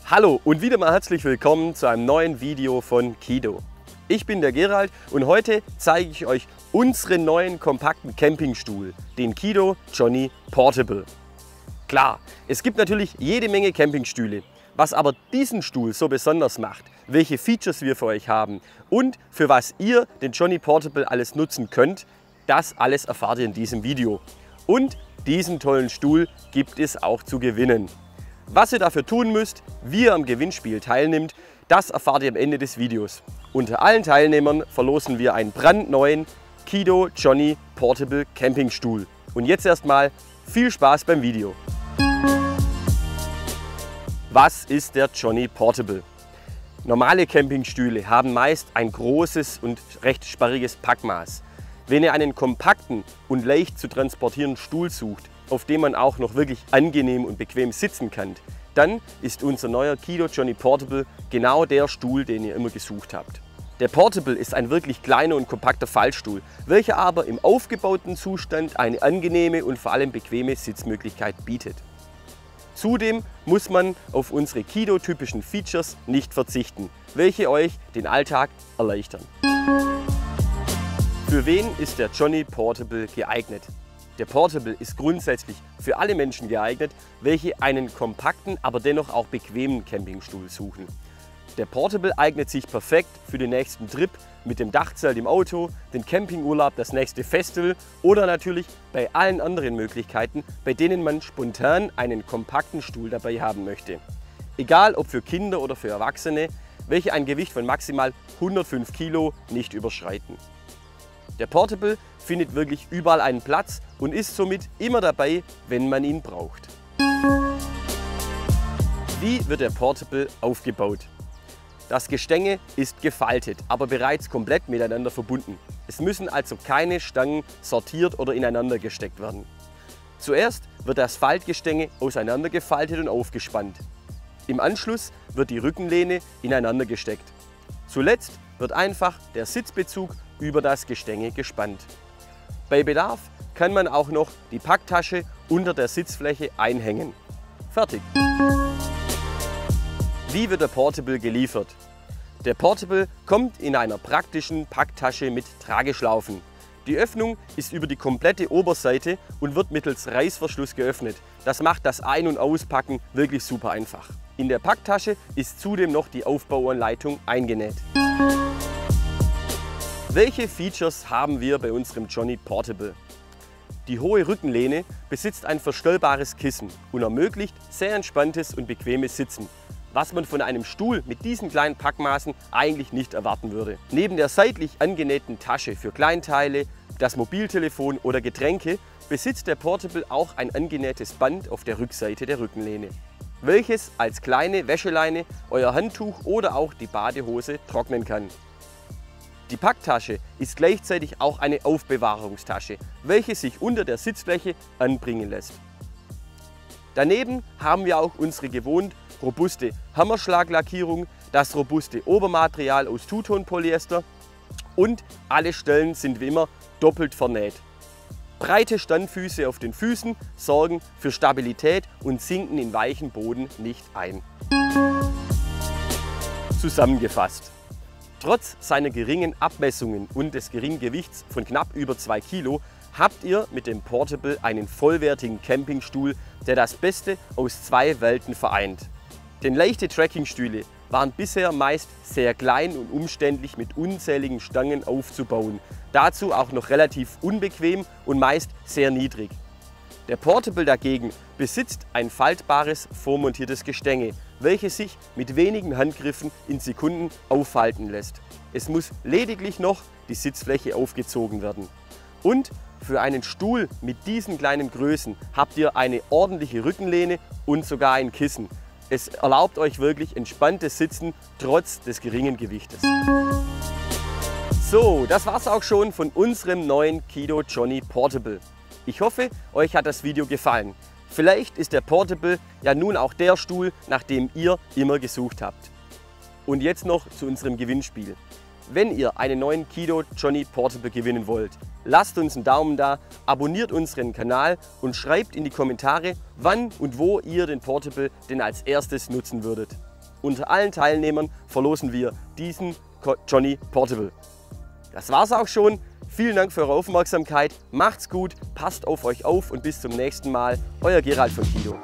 Hallo und wieder mal herzlich willkommen zu einem neuen Video von Kido. Ich bin der Gerald und heute zeige ich euch unseren neuen kompakten Campingstuhl, den Kido Johnny Portable. Klar, es gibt natürlich jede Menge Campingstühle. Was aber diesen Stuhl so besonders macht, welche Features wir für euch haben und für was ihr den Johnny Portable alles nutzen könnt, das alles erfahrt ihr in diesem Video. Und diesen tollen Stuhl gibt es auch zu gewinnen. Was ihr dafür tun müsst, wie ihr am Gewinnspiel teilnimmt, das erfahrt ihr am Ende des Videos. Unter allen Teilnehmern verlosen wir einen brandneuen Kido Johnny Portable Campingstuhl. Und jetzt erstmal viel Spaß beim Video. Was ist der Johnny Portable? Normale Campingstühle haben meist ein großes und recht sperriges Packmaß. Wenn ihr einen kompakten und leicht zu transportierenden Stuhl sucht, auf dem man auch noch wirklich angenehm und bequem sitzen kann, dann ist unser neuer Kido Johnny Portable genau der Stuhl, den ihr immer gesucht habt. Der Portable ist ein wirklich kleiner und kompakter Fallstuhl, welcher aber im aufgebauten Zustand eine angenehme und vor allem bequeme Sitzmöglichkeit bietet. Zudem muss man auf unsere Kido-typischen Features nicht verzichten, welche euch den Alltag erleichtern. Für wen ist der Johnny Portable geeignet? Der Portable ist grundsätzlich für alle Menschen geeignet, welche einen kompakten, aber dennoch auch bequemen Campingstuhl suchen. Der Portable eignet sich perfekt für den nächsten Trip mit dem Dachzelt im Auto, den Campingurlaub, das nächste Festival oder natürlich bei allen anderen Möglichkeiten, bei denen man spontan einen kompakten Stuhl dabei haben möchte. Egal ob für Kinder oder für Erwachsene, welche ein Gewicht von maximal 105 Kilo nicht überschreiten. Der Portable findet wirklich überall einen Platz und ist somit immer dabei, wenn man ihn braucht. Wie wird der Portable aufgebaut? Das Gestänge ist gefaltet, aber bereits komplett miteinander verbunden. Es müssen also keine Stangen sortiert oder ineinander gesteckt werden. Zuerst wird das Faltgestänge auseinandergefaltet und aufgespannt. Im Anschluss wird die Rückenlehne ineinander gesteckt. Zuletzt wird einfach der Sitzbezug über das Gestänge gespannt. Bei Bedarf kann man auch noch die Packtasche unter der Sitzfläche einhängen. Fertig! Wie wird der Portable geliefert? Der Portable kommt in einer praktischen Packtasche mit Trageschlaufen. Die Öffnung ist über die komplette Oberseite und wird mittels Reißverschluss geöffnet. Das macht das Ein- und Auspacken wirklich super einfach. In der Packtasche ist zudem noch die Aufbauanleitung eingenäht. Welche Features haben wir bei unserem Johnny Portable? Die hohe Rückenlehne besitzt ein verstellbares Kissen und ermöglicht sehr entspanntes und bequemes Sitzen, was man von einem Stuhl mit diesen kleinen Packmaßen eigentlich nicht erwarten würde. Neben der seitlich angenähten Tasche für Kleinteile, das Mobiltelefon oder Getränke besitzt der Portable auch ein angenähtes Band auf der Rückseite der Rückenlehne, welches als kleine Wäscheleine euer Handtuch oder auch die Badehose trocknen kann. Die Packtasche ist gleichzeitig auch eine Aufbewahrungstasche, welche sich unter der Sitzfläche anbringen lässt. Daneben haben wir auch unsere gewohnt robuste Hammerschlaglackierung, das robuste Obermaterial aus Two-Tone-Polyester und alle Stellen sind wie immer doppelt vernäht. Breite Standfüße auf den Füßen sorgen für Stabilität und sinken in weichen Boden nicht ein. Zusammengefasst. Trotz seiner geringen Abmessungen und des geringen Gewichts von knapp über 2 Kilo habt ihr mit dem Portable einen vollwertigen Campingstuhl, der das Beste aus zwei Welten vereint. Denn leichte Trekkingstühle waren bisher meist sehr klein und umständlich mit unzähligen Stangen aufzubauen, dazu auch noch relativ unbequem und meist sehr niedrig. Der Portable dagegen besitzt ein faltbares, vormontiertes Gestänge, welches sich mit wenigen Handgriffen in Sekunden auffalten lässt. Es muss lediglich noch die Sitzfläche aufgezogen werden. Und für einen Stuhl mit diesen kleinen Größen habt ihr eine ordentliche Rückenlehne und sogar ein Kissen. Es erlaubt euch wirklich entspanntes Sitzen trotz des geringen Gewichtes. So, das war's auch schon von unserem neuen Kido Johnny Portable. Ich hoffe, euch hat das Video gefallen. Vielleicht ist der Portable ja nun auch der Stuhl, nach dem ihr immer gesucht habt. Und jetzt noch zu unserem Gewinnspiel. Wenn ihr einen neuen Kido Johnny Portable gewinnen wollt, lasst uns einen Daumen da, abonniert unseren Kanal und schreibt in die Kommentare, wann und wo ihr den Portable denn als erstes nutzen würdet. Unter allen Teilnehmern verlosen wir diesen Johnny Portable. Das war's auch schon. Vielen Dank für eure Aufmerksamkeit. Macht's gut, passt auf euch auf und bis zum nächsten Mal. Euer Gerald von Kido.